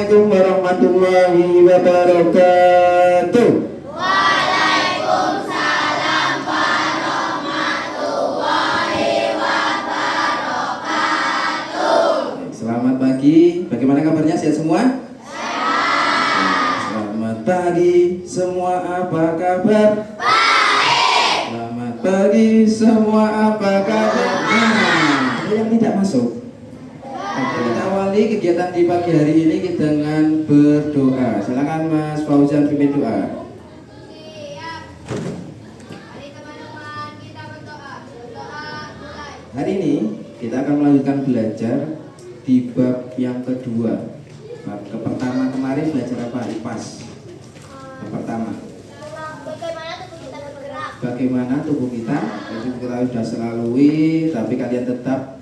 Assalamualaikum warahmatullahi wabarakatuh. Waalaikumsalam warahmatullahi wabarakatuh. Selamat pagi. Bagaimana kabarnya? Sehat semua? Sehat. Selamat pagi semua. Apa kabar? Baik. Selamat pagi semua. Apa kabar? Ada yang tidak masuk. Kita awali kegiatan di pagi hari ini dengan berdoa. Silakan Mas Fauzan pimpin doa. Siap. Mari teman-teman kita berdoa. Berdoa mulai. Hari ini kita akan melanjutkan belajar di bab yang kedua. Bab pertama kemarin belajar apa? IPAS. Bab pertama. Bagaimana tubuh kita bergerak? Bagaimana tubuh kita? Itu kita sudah selalui, tapi kalian tetap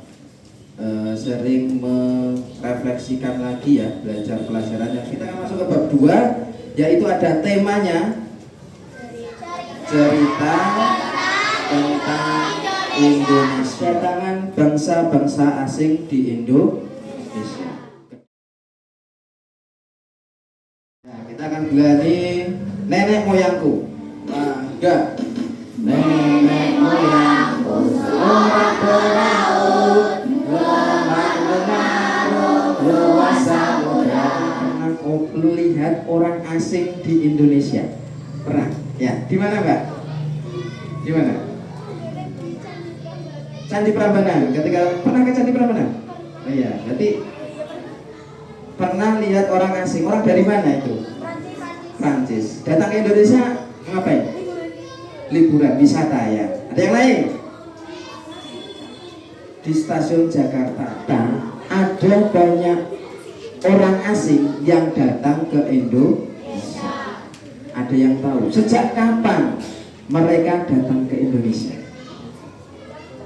sering merefleksikan lagi ya, belajar pelajarannya. Kita akan masuk ke bab 2, yaitu ada temanya cerita tentang Indonesia, kedatangan bangsa-bangsa asing di Indonesia. Nah, kita akan gelani nenek moyangku. Bangga. Nenek moyangku seorang pelaut, lemah mengaruh luas samudra. Aku melihat orang asing di Indonesia. Pernah? Ya, di mana Mbak? Di mana? Candi Prambanan. Ketika pernah ke Candi Prambanan? Oh iya, berarti pernah lihat orang asing. Orang dari mana itu? Prancis. Datang ke Indonesia ngapain? Liburan, wisata ya. Ada yang lain? Di stasiun Jakarta ada banyak orang asing yang datang ke Indonesia. Ada yang tahu sejak kapan mereka datang ke Indonesia?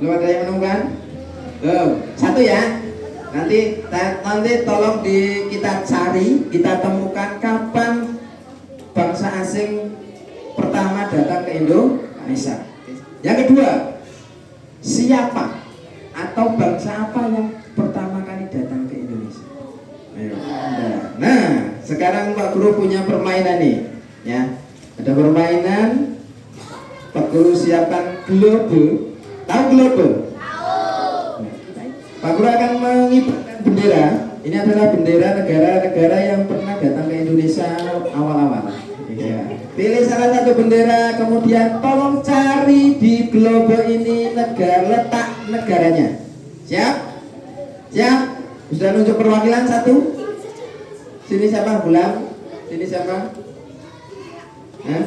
Belum ada yang menemukan? Satu ya. Nanti tolong kita cari, kita temukan kapan bangsa asing pertama datang ke Indonesia. Yang kedua, siapa atau bangsa apa yang pertama kali datang ke Indonesia? Ayo. Nah, sekarang Pak Guru punya permainan nih, ya. Ada permainan. Pak Guru siapkan globe. Tahu globe? Tahu. Pak Guru akan mengibarkan bendera. Ini adalah bendera negara-negara yang pernah datang ke Indonesia awal-awal. Ya. Pilih salah satu bendera, kemudian tolong cari di globe ini letak negaranya. Siap? Siap? Sudah nunjuk perwakilan satu? Sini siapa? Bulan? Sini siapa? Hah?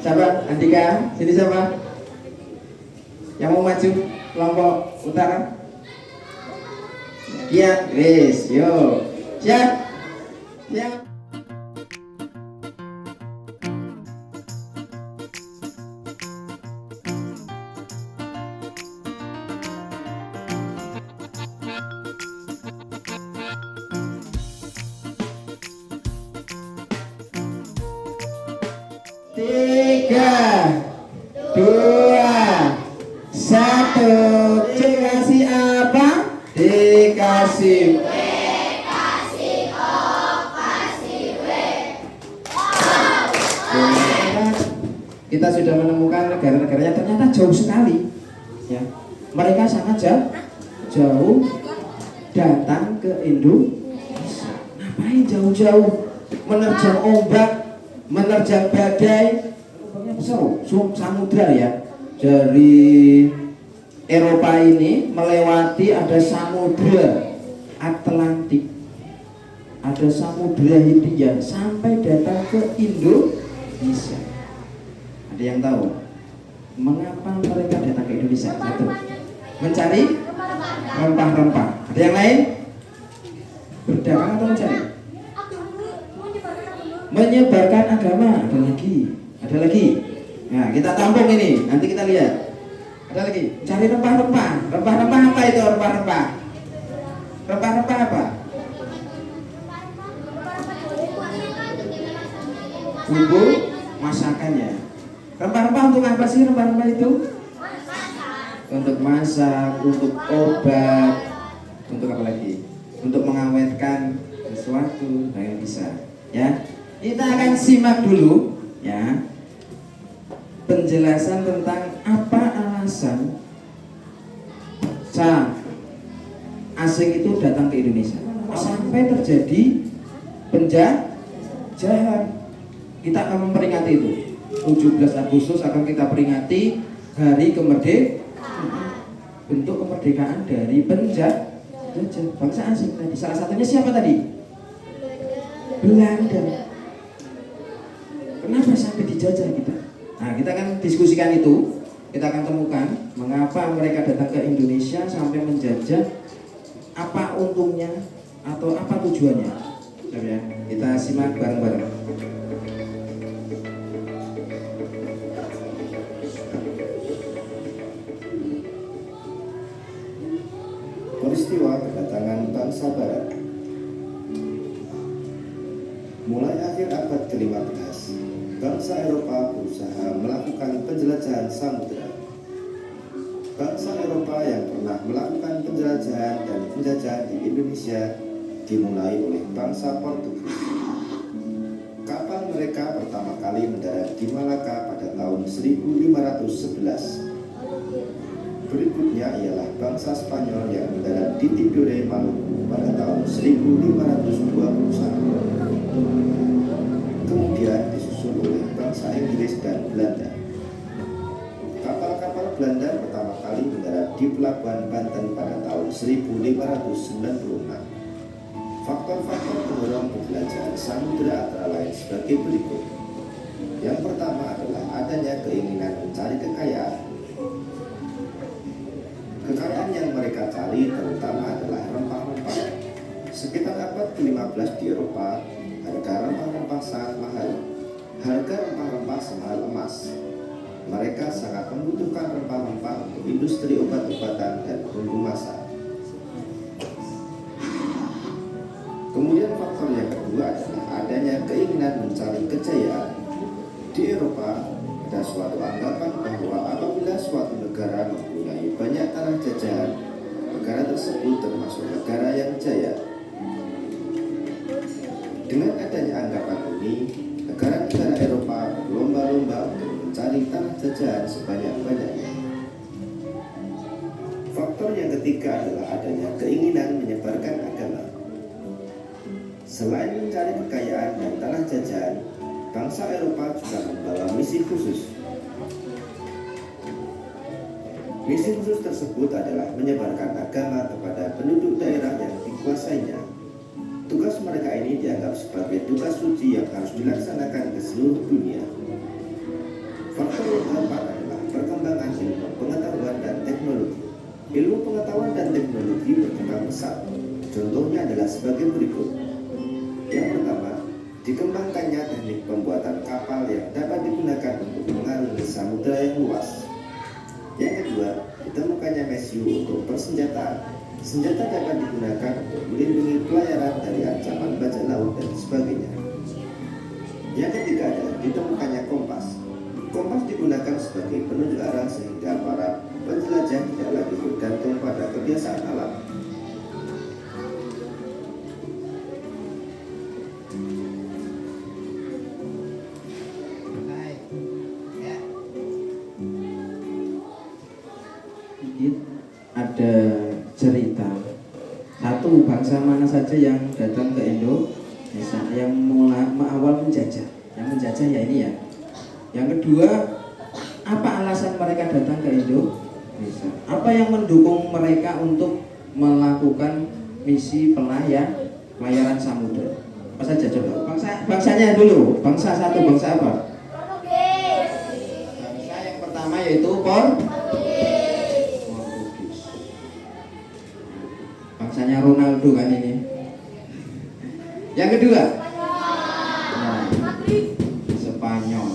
Siapa? Andika? Sini siapa? Yang mau maju? Kelompok utara? Kiat, wis, yo. Siap? Siap? Tiga, dua, satu. Dikasih apa? Dikasih kita sudah menemukan negara-negaranya, ternyata jauh sekali ya. Mereka sangat jauh datang ke Indonesia. Ngapain jauh-jauh menerjang ombak, menerjang badai? Ombaknya besar, samudra ya. Dari Eropa ini melewati ada samudra Atlantik, ada samudra Hindia, sampai datang ke Indonesia. Ada yang tahu mengapa mereka datang ke Indonesia? Satu, mencari rempah-rempah. Ada yang lain? Berdagang atau mencari? Menyebarkan agama. Ada lagi. Ada lagi. Nah, kita tampung ini. Nanti kita lihat. Ada lagi. Cari rempah-rempah. Rempah-rempah apa itu rempah-rempah? Rempah-rempah apa? Bumbu masakannya. Rempah-rempah untuk apa sih rempah-rempah itu? Untuk masak, untuk obat, untuk apa lagi? Untuk mengawetkan sesuatu. satu yang bisa. Ya, kita akan simak dulu ya penjelasan tentang apa alasan asing itu datang ke Indonesia sampai terjadi penjajahan. Kita akan memperingati itu. 17 Agustus akan kita peringati hari kemerdekaan. Bentuk kemerdekaan dari penjajah bangsa asing tadi. Salah satunya siapa tadi? Belanda. Kenapa sampai dijajah kita? Nah, kita akan diskusikan itu. Kita akan temukan mengapa mereka datang ke Indonesia sampai menjajah, apa untungnya atau apa tujuannya. Ya, kita simak bareng-bareng. Peristiwa kedatangan bangsa Barat. Mulai akhir abad ke-15, bangsa Eropa berusaha melakukan penjelajahan samudera. Bangsa Eropa yang pernah melakukan penjelajahan dan penjajahan di Indonesia dimulai oleh bangsa Portugis. Kapal mereka pertama kali mendarat di Malaka pada tahun 1511. Berikutnya ialah bangsa Spanyol yang mendarat di Tidore, Maluku pada tahun 1521. Kemudian disusul oleh bangsa Inggris dan Belanda. Kapal-kapal Belanda pertama kali mendarat di pelabuhan Banten pada tahun 1596. Faktor-faktor pendorong penjelajahan samudera antara lain sebagai berikut. Yang pertama adalah adanya keinginan mencari kekayaan. Kekayaan yang mereka cari terutama adalah rempah-rempah. Sekitar abad ke-15 di Eropa, harga rempah-rempah sangat mahal. Harga rempah-rempah semahal emas. Mereka sangat membutuhkan rempah-rempah untuk industri obat-obatan dan bumbu masak. Kemudian faktor yang kedua adalah adanya keinginan mencari kejayaan. Di Eropa, ada suatu anggapan bahwa apabila suatu negara mempunyai banyak tanah jajahan, negara tersebut termasuk negara yang jaya. Dengan adanya anggapan ini, negara-negara Eropa berlomba-lomba untuk mencari tanah jajahan sebanyak-banyaknya. Faktor yang ketiga adalah adanya keinginan menyebarkan agama. Selain mencari kekayaan dan tanah jajahan, bangsa Eropa juga membawa misi khusus. Misi khusus tersebut adalah menyebarkan agama kepada penduduk daerah yang dikuasainya. Tugas mereka ini dianggap sebagai tugas suci yang harus dilaksanakan ke seluruh dunia. Faktor yang keempat adalah perkembangan ilmu pengetahuan dan teknologi. Ilmu pengetahuan dan teknologi berkembang pesat. Contohnya adalah sebagai berikut. Yang pertama, dikembangkannya teknik pembuatan kapal yang dapat digunakan untuk mengarungi samudera yang luas. Yang kedua, ditemukannya mesiu untuk persenjataan. Senjata dapat digunakan untuk melindungi pelayaran dari ancaman bajak laut dan sebagainya. Yang ketiga adalah ditemukannya kompas. Kompas digunakan sebagai penunjuk arah sehingga para penjelajah tidak lagi bergantung pada kebiasaan alam. Ada cerita satu bangsa mana saja yang datang ke Indonesia yang mulai awal menjajah. Yang menjajah ya ini ya. Yang kedua, apa alasan mereka datang ke Indonesia? Apa yang mendukung mereka untuk melakukan misi pelayaran samudera? Apa saja coba? Bangsanya dulu. Bangsa satu, bangsa apa? Portugis. Bangsa yang pertama yaitu Portugis. Bangsanya Ronaldo kan ini. Yang kedua, Spanyol.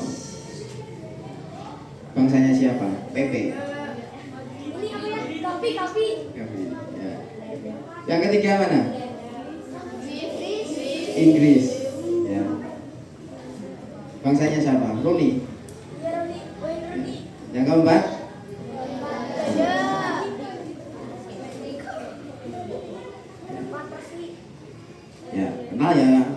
Bangsanya siapa? Pepe. Ini apa ya? Kopi. Ya. Yang ketiga mana? Inggris. Inggris. Ya. Bangsanya siapa? Rooney. Rooney. Yang keempat? Ya, kenal ya.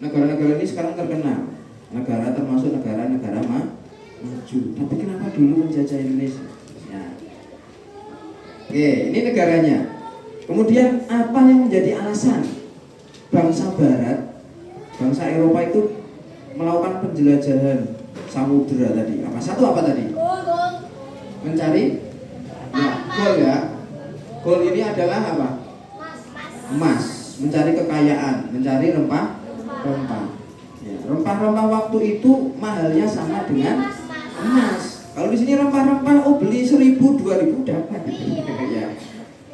Negara-negara ini sekarang terkenal. Negara termasuk negara-negara maju. Tapi kenapa dulu menjajah Indonesia? Ya. Oke, ini negaranya. Kemudian apa yang menjadi alasan bangsa Barat, bangsa Eropa itu melakukan penjelajahan samudera tadi? Apa satu apa tadi? Gol. Mencari gol ya. Gol ini adalah apa? Emas. Mencari kekayaan, mencari rempah-rempah. Ya, rempah-rempah waktu itu mahalnya sama dengan emas. Kalau di sini rempah-rempah, oh beli 1.000, 2.000 dapat. Ya.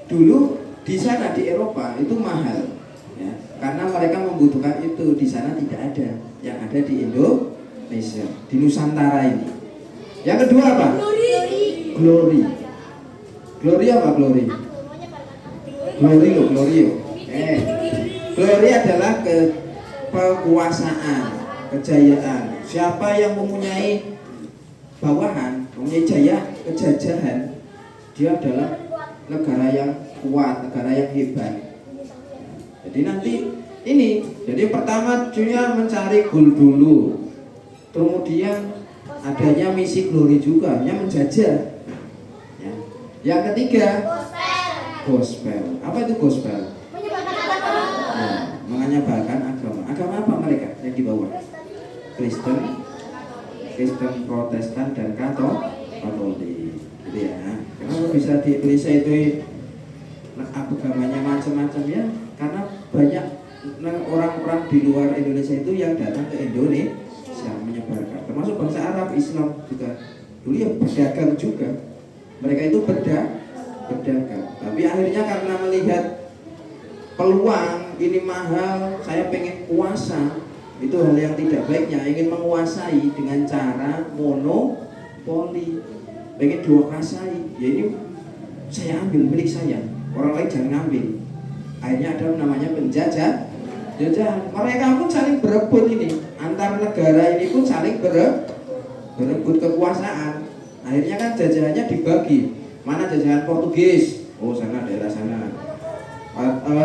Dulu di sana di Eropa itu mahal, ya, karena mereka membutuhkan itu. Di sana tidak ada, yang ada di Indonesia, di Nusantara ini. Yang kedua apa? Glory. Glory apa glory? Glory lo, glory yo. Glory adalah kekuasaan, kejayaan. Siapa yang mempunyai bawahan, mempunyai jaya, kejajahan, dia adalah negara yang kuat, negara yang hebat. Jadi nanti ini, jadi pertama dia mencari gold dulu, kemudian adanya misi glory juga, hanya menjajah. Ya. Yang ketiga, gospel. Apa itu gospel? Ya, menyebarkan agama. Agama apa mereka yang dibawa? Kristen, Protestan dan Katolik. Gitu ya. Kenapa bisa di Indonesia itu agamanya macam-macam ya? Karena banyak orang-orang di luar Indonesia itu yang datang ke Indonesia menyebarkan. Termasuk bangsa Arab, Islam juga. Dulu ya berdagang juga. Mereka itu berdagang. Tapi akhirnya karena melihat peluang ini mahal, saya pengen kuasa. Itu hal yang tidak baiknya, ingin menguasai dengan cara monopoli, pengen dikuasai. Ya ini saya ambil milik saya, orang lain jangan ambil. Akhirnya ada namanya penjajah. Mereka pun saling berebut ini, antar negara ini pun saling berebut kekuasaan. Akhirnya kan jajahannya dibagi. Mana jajahan Portugis? Oh sana, daerah sana.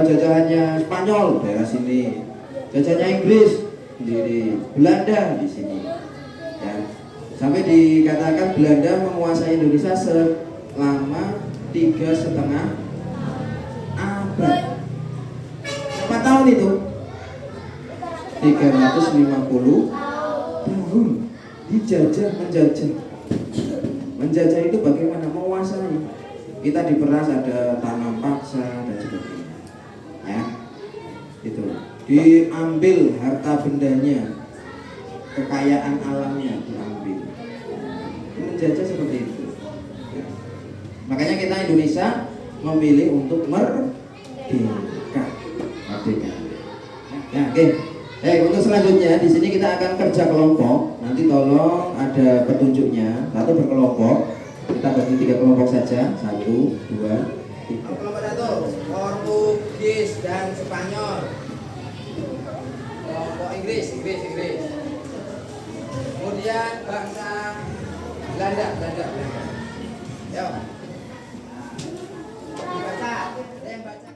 Jajahannya Spanyol, daerah sini. Jajahannya Inggris sendiri, Belanda di sini. Ya. Sampai dikatakan Belanda menguasai Indonesia selama 3,5 abad. Berapa tahun itu? 350 tahun dijajah, menjajah itu bagaimana? Menguasai. Kita diperas, ada tanam paksa dan sebagainya. Ya, itu diambil harta bendanya, kekayaan alamnya diambil. Menjajah seperti itu. Ya. Makanya kita Indonesia memilih untuk merdeka. Ya, oke. Untuk selanjutnya di sini kita akan kerja kelompok. Nanti tolong ada petunjuknya. Satu berkelompok. Kita bagi 3 kelompok saja. 1, 2, 3. Kelompok 1 Portugis dan Spanyol. Kelompok Inggris. Kemudian bangsa Belanda. Yuk. Dibaca. Ada yang baca.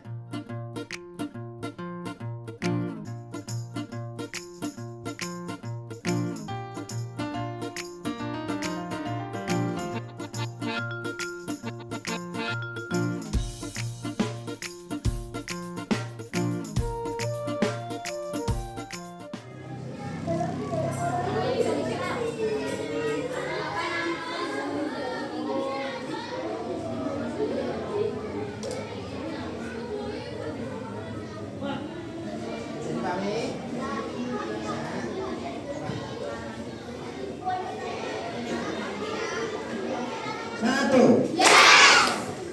Satu,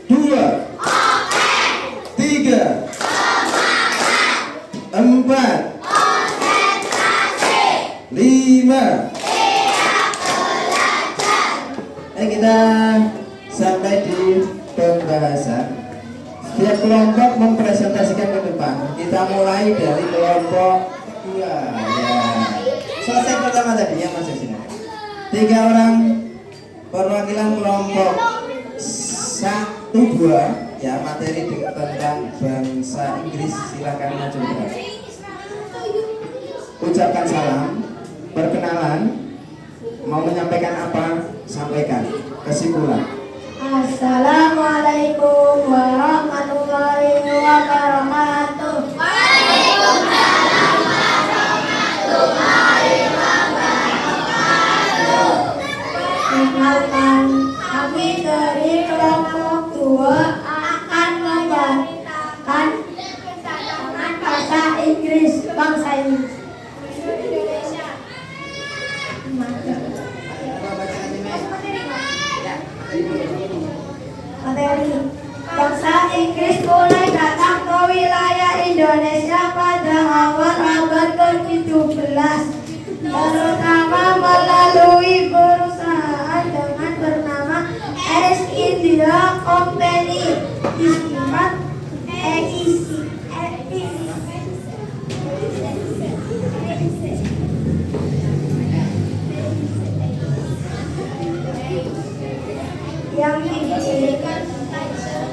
dua, tiga, empat, lima. Kita sampai di pembahasan. Setiap kelompok mempresentasikan ke depan. Kita mulai dari kelompok 2. Ya. Selesai pertama tadi ya Mas Yasina. 3 orang perwakilan kelompok 1, 2 ya, materi tentang bangsa Inggris, silakan maju. ucapkan salam, perkenalan, mau menyampaikan apa, sampaikan. Kesimpulan. Assalamualaikum warahmatullahi wabarakatuh. Waalaikumsalam warahmatullahi wabarakatuh. Perkenalkan, kami dari kelompok 2 akan membacakan bahasa Inggris bangsa Inggris. Materi bangsa Inggris mulai datang ke wilayah Indonesia pada awal abad ke-17, terutama melalui perusahaan dengan bernama East India Company, disingkat EIC. Yang didirikan pada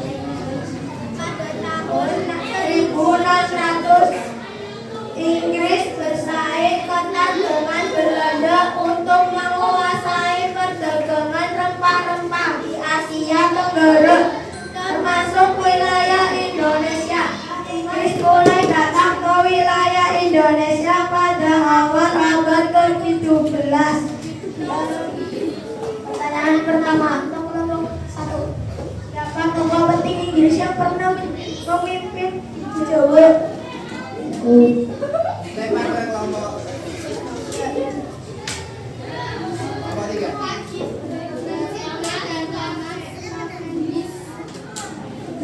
tahun 1600. Inggris bersaing ketat dengan Belanda untuk menguasai perdagangan rempah-rempah di Asia Tenggara, termasuk wilayah Indonesia. Inggris mulai datang ke wilayah Indonesia pada awal abad ke-17. Pertanyaan pertama, satu. Siapa tokoh penting Inggris yang pernah memimpin Jawa? Lempar ke kelompok 3.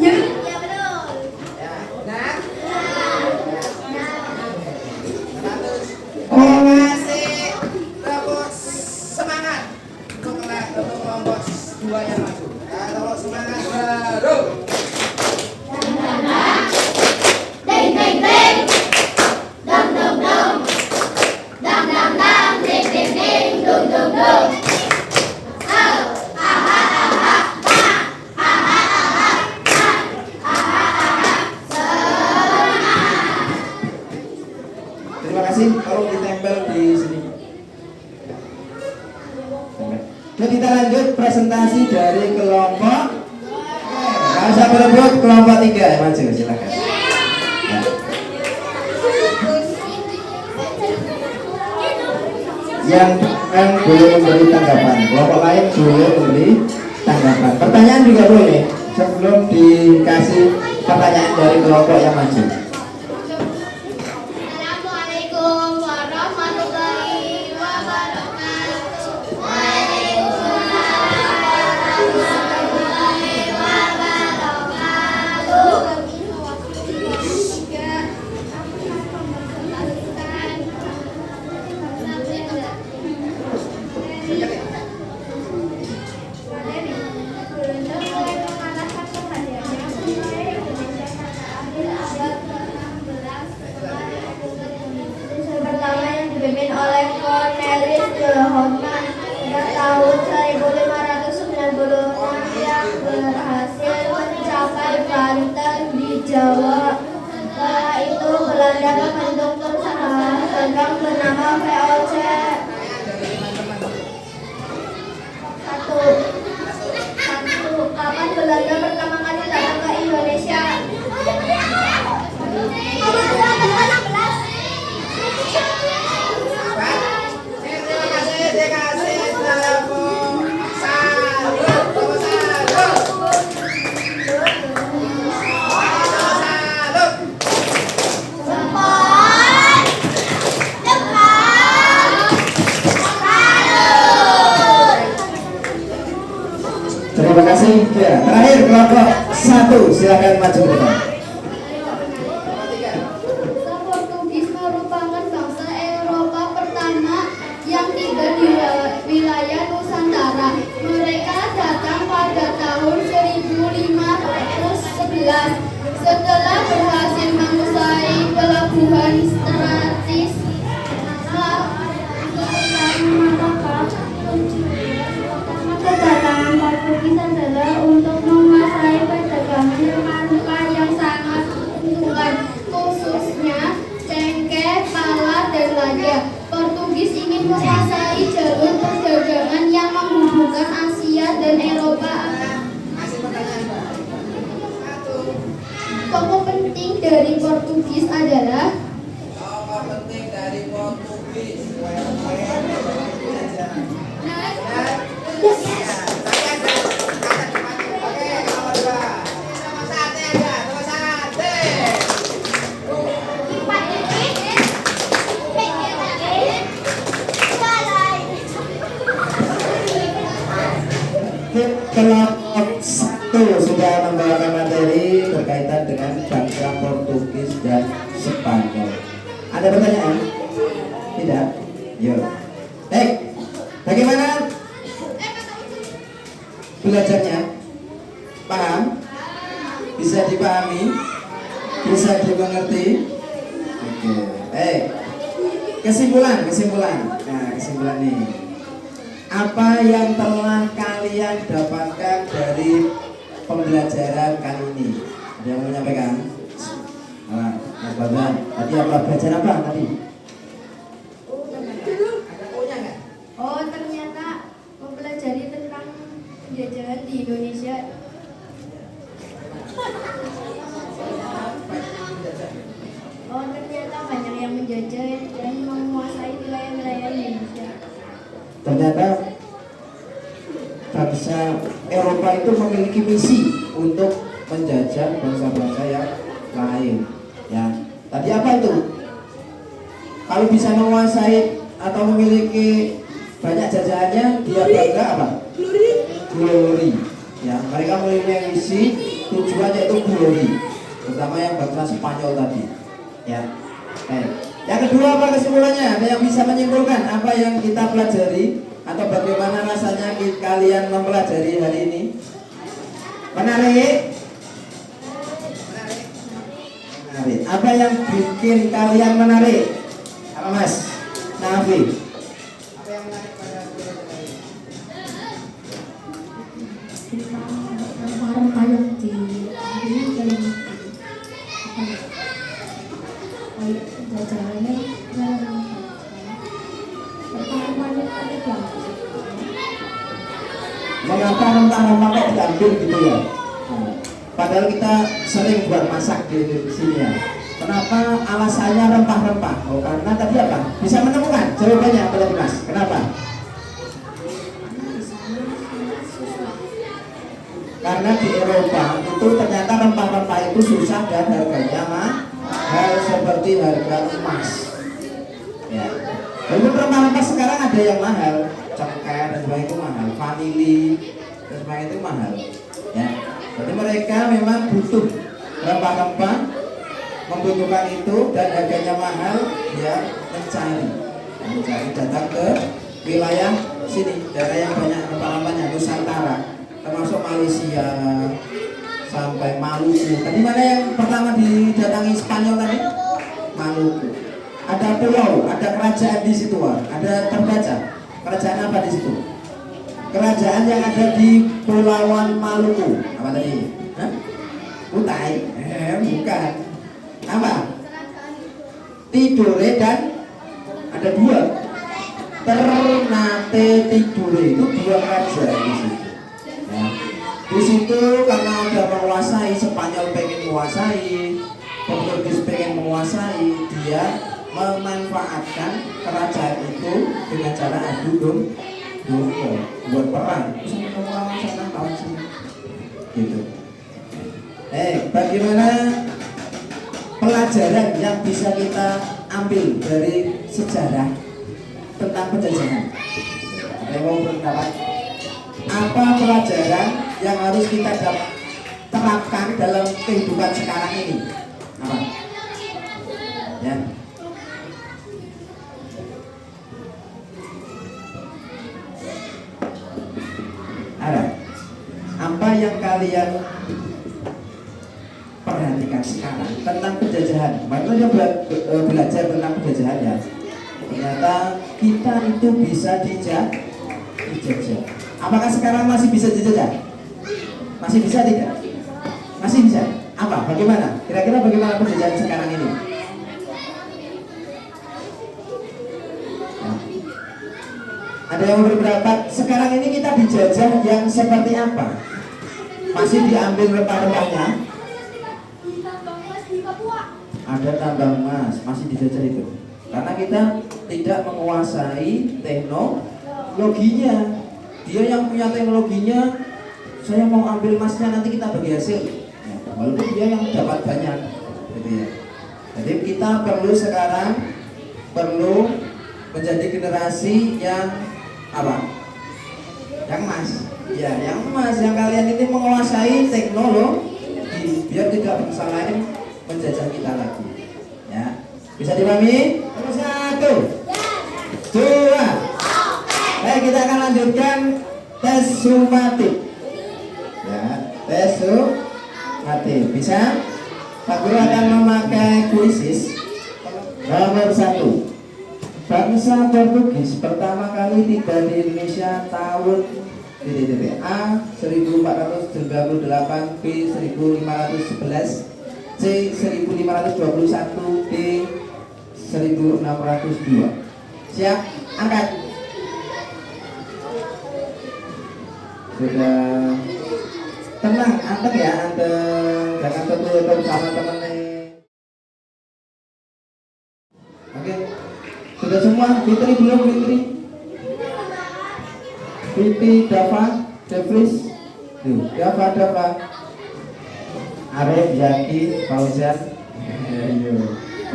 Ya, betul. Ya, benar. Terima kasih, tepuk semangat untuk kelompok 2 yang maju. Tepuk semangat baru. Ding ding ding, dum dum dum, dum dum dum, ding ding ding, dum dum dum. Terima kasih. Tolong ditempel di sini. Nah, kita lanjut presentasi dari kelompok. Nggak usah berebut, kelompok 3 maju, silakan. Nah. Yang boleh memberi tanggapan, kelompok lain boleh memberi tanggapan. Pertanyaan juga boleh sebelum dikasih pertanyaan dari kelompok yang maju. Assalamualaikum warahmatullahi wabarakatuh. Waalaikumsalam warahmatullahi wabarakatuh. Pertama yang dipimpin oleh Cornelis de Houtman pada tahun 1596 yang berhasil mencapai Banten di Jawa. Setelah itu Belanda membentuk perusahaan dagang bernama VOC. Satu. Kapan Belanda pertama kali datang ke Indonesia? Terima kasih, tepuk salut, tepuk salut. Terima kasih. Ya, terakhir kelompok 1, silakan maju ke depan. Portugis merupakan bangsa Eropa pertama yang tiba di wilayah Nusantara. Mereka datang pada tahun 1511 setelah berhasil menguasai pelabuhan strategis. Kedatangan Portugis adalah untuk menguasai perdagangan rempah-rempah yang sangat menguntungkan, khususnya cengkeh, pala, dan lain Portugis ingin menguasai jalur perdagangan yang menghubungkan Asia dan Eropa. Masih pertanyaan Mbak. Satu. Tokoh penting dari Portugis adalah Tokoh penting dari Portugis. Kelompok 1 sudah membawakan materi berkaitan dengan bangsa Portugis dan Spanyol. Ada pertanyaan? Tidak? Yuk. Baik. Bagaimana belajarnya? Paham? Bisa dipahami? Bisa dimengerti? Oke. Baik. Kesimpulan. Nah, kesimpulan nih. Apa yang telah kalian dapatkan dari pembelajaran kali ini? Ada yang mau menyampaikan? Mas Bambang, tadi apa belajar apa tadi? oh ternyata mempelajari tentang penjajahan di Indonesia. Oh ternyata banyak yang menjajah dan menguasai wilayah-wilayah Indonesia. Ternyata bangsa Eropa itu memiliki misi untuk menjajah bangsa-bangsa yang lain. Ya, tadi apa itu? Kalau bisa menguasai atau memiliki banyak jajahannya, dia bangga apa? Glory. Ya, mereka memiliki misi, tujuannya itu glory. Terutama yang bangsa Spanyol tadi. Ya, yang kedua apa kesimpulannya? Ada yang bisa menyimpulkan apa yang kita pelajari atau bagaimana rasanya kalian mempelajari hari ini? Menarik? Menarik. Apa yang bikin kalian menarik? Apa Mas? Nafi? Apa yang menarik pada pelajaran ini? Rempah-rempah yang ini kayak jajahannya rempah-rempahnya ada banget. Mengapa rempah-rempah kok diambil gitu ya? Padahal kita sering buat masak di sini ya. Kenapa alasannya rempah-rempah? Oh karena tadi apa? Bisa menemukan jawabannya apa tadi Mas? Kenapa? Karena di Eropa itu ternyata rempah-rempah itu susah dan harganya mahal seperti harga emas. Ya. Walaupun rempah-rempah sekarang ada yang mahal, cengkeh dan sebagainya itu mahal, vanili dan sebagainya itu mahal. Ya. Jadi mereka memang butuh rempah-rempah, membutuhkan itu dan harganya mahal, dia mencari datang ke wilayah sini, daerah yang banyak rempah-rempahnya, Nusantara, termasuk Malaysia sampai Maluku. Tadi mana yang pertama didatangi Spanyol tadi? Maluku. Ada pulau, ada kerajaan di situ, ada terbaca. Kerajaan apa di situ? Kerajaan yang ada di Pulauan Maluku. Apa tadi? Hah? Kutai? Bukan. Apa? Tidore dan ada dua. Ternate Tidore itu dua kerajaan di situ. Ya. Di situ karena udah menguasai, Spanyol pengen menguasai, Portugis pengen menguasai, dia memanfaatkan kerajaan itu dengan cara adu domba buat perang. Terus kamu lawan sana, lawan sini, gitu. Bagaimana pelajaran yang bisa kita ambil dari sejarah tentang penjajahan? Ada yang mau berpendapat? Apa pelajaran yang harus kita terapkan dalam kehidupan sekarang ini? Apa? Ya. Ada. Apa yang kalian perhatikan sekarang tentang penjajahan? Makanya belajar tentang penjajahan ya. Ternyata kita itu bisa dijajah. Apakah sekarang masih bisa dijajah? Masih bisa tidak? Masih bisa. Apa? Bagaimana? Kira-kira bagaimana penjajahan sekarang ini? Ya. Ada yang berpendapat sekarang ini kita dijajah yang seperti apa? Masih diambil rempah-rempahnya? Ada tambang emas, masih dijajah itu. Karena kita tidak menguasai teknologinya. Dia yang punya teknologinya, saya mau ambil emasnya nanti kita bagi hasil. Ya, walaupun dia yang dapat banyak, gitu ya. Jadi kita sekarang perlu menjadi generasi yang apa? Yang emas. Ya, yang emas, yang kalian ini menguasai teknologi biar tidak bangsa lain menjajah kita lagi. Ya, bisa dipahami? Nomor 1, 2. Kita akan lanjutkan tes sumatif. Ya, tes sumatif. Bisa? Pak Guru akan memakai kuisis. Nomor 1. Bangsa Portugis pertama kali tiba di Indonesia tahun A 1498, B 1511, C 1521, D 1602. Siap? Angkat. Sudah tenang, anteng ya, anteng, jangan tertutup sama temennya. Oke, sudah semua. Fitri belum? Fitri, Dava, Devris, Dava, Arif, Zaki, Fauzan,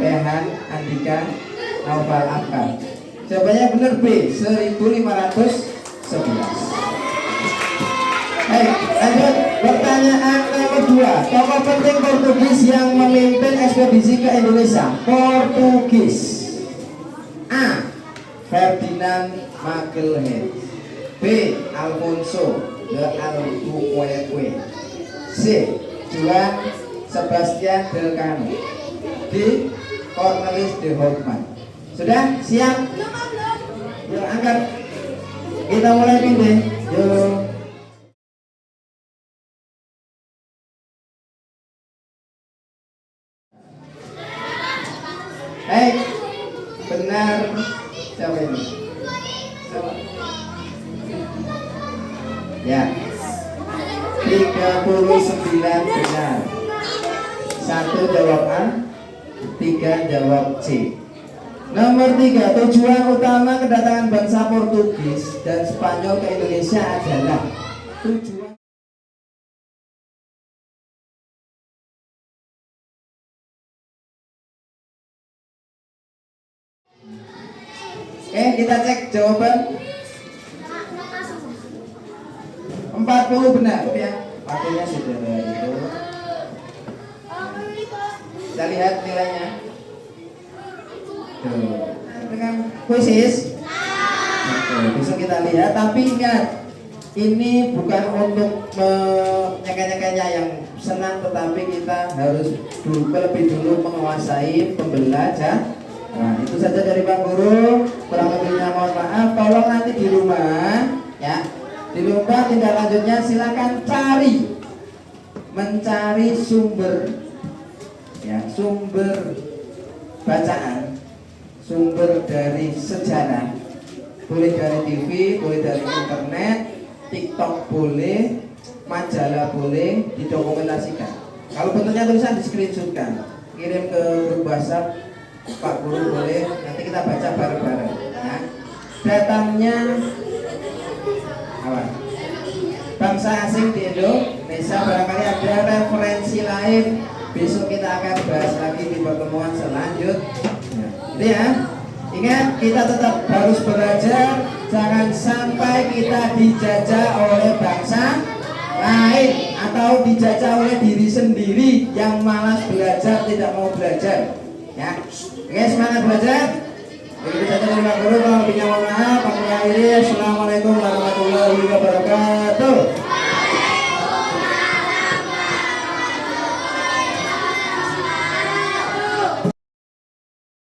Rehan, Andika, Naufal, Akar. Jawabannya benar B 1511. Lanjut pertanyaan nomor 2. Tokoh penting Portugis yang memimpin ekspedisi ke Indonesia. Portugis. A. Ferdinand Magellan. B. Alfonso de Albuquerque. C. Juan Sebastian Elcano. D. Cornelis de Hoffmann. Sudah siap? Yuk angkat. Kita mulai pindah. Yuk. Benar. Siapa ini? Siapa? Ya. 39 benar. 1 jawab A, 3 jawab C. Nomor 3. Tujuan utama kedatangan bangsa Portugis dan Spanyol ke Indonesia adalah tujuan. Kita cek jawaban. 40 benar ya. Waktunya sudah itu. Kita lihat nilainya. Tuh. Dengan kuisis. Bisa kita lihat. Tapi ingat, ini bukan untuk nyeka-nyekanya yang senang, tetapi kita harus lebih dulu menguasai pembelajaran. Nah, itu saja dari Pak Guru. Kurang lebihnya mohon maaf. Tolong nanti di rumah ya. Di rumah tindak lanjutnya silakan mencari sumber ya, sumber bacaan, sumber dari sejarah. Boleh dari TV, boleh dari internet, TikTok boleh, majalah boleh, didokumentasikan. Kalau bentuknya tulisan di screenshotkan, kirim ke grup WhatsApp Pak Guru boleh, nanti kita baca bareng-bareng ya. Datangnya apa? Bangsa asing di Indonesia, barangkali ada referensi lain, besok kita akan bahas lagi di pertemuan selanjutnya. Jadi ya, ingat kita tetap harus belajar, jangan sampai kita dijajah oleh bangsa lain atau dijajah oleh diri sendiri yang malas belajar, tidak mau belajar. Ya, oke, semangat belajar. Begitu saja dari Pak Guru. Kalau lebihnya mohon maaf. Assalamualaikum warahmatullahi wabarakatuh.